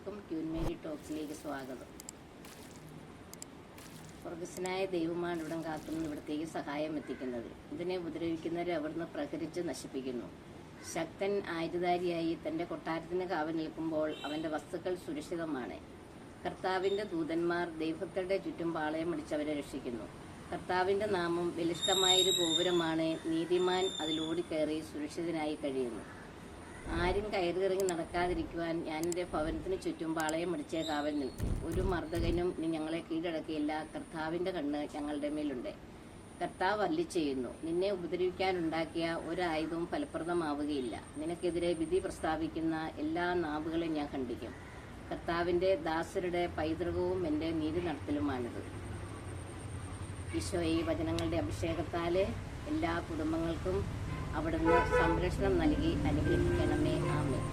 എല്ലാവർക്കും queen Mary ടോക്സിലേക്ക് സ്വാഗതം. സ്വർഗസ്വനായ ദൈവമാണ് ഇവിടം കാത്തുനിന്ന് ഇവിടത്തേക്ക് സഹായം എത്തിക്കുന്നത്. ഇതിനെ ഉപദ്രവിക്കുന്നവരെ അവിടുന്ന് പ്രഹരിച്ച് നശിപ്പിക്കുന്നു. ശക്തൻ ആയുധധാരിയായി തന്റെ കൊട്ടാരത്തിന് കാവൽ നിൽക്കുമ്പോൾ അവന്റെ വസ്തുക്കൾ സുരക്ഷിതമാണ്. കർത്താവിന്റെ ദൂതന്മാർ ദൈവത്തിന്റെ ചുറ്റും പാളയമടിച്ചവരെ രക്ഷിക്കുന്നു. കർത്താവിന്റെ നാമം ബലിഷ്ഠമായൊരു ഗോപുരമാണ്. നീതിമാൻ അതിലോടിക്കയറി സുരക്ഷിതനായി കഴിയുന്നു. ആരും കയറിയിറങ്ങി നടക്കാതിരിക്കുവാൻ ഞാൻ എൻ്റെ ഭവനത്തിന് ചുറ്റും പാളയമടിച്ച് കാവൽ നിൽക്കും. ഒരു മർദ്ദകനും ഇനി ഞങ്ങളെ കീഴടക്കിയില്ല. കർത്താവിന്റെ കണ്ണ് ഞങ്ങളുടെ മേലുണ്ട്. കർത്താവ് അരുളി ചെയ്യുന്നു, നിന്നെ ഉപദ്രവിക്കാനുണ്ടാക്കിയ ഒരായുധവും ഫലപ്രദമാവുകയില്ല. നിനക്കെതിരെ വിധി പ്രസ്താവിക്കുന്ന എല്ലാ നാവുകളെയും ഞാൻ ഖണ്ഡിക്കും. കർത്താവിന്റെ ദാസരുടെ പൈതൃകവും എൻ്റെ നീതി നടത്തലുമാണിത്. ഈശോയെ, ഈ വചനങ്ങളുടെ അഭിഷേകത്താല് എല്ലാ കുടുംബങ്ങൾക്കും അവിടുന്ന് സംരക്ഷണം നൽകി അനുഗ്രഹിക്കണമേ. ആമേൻ.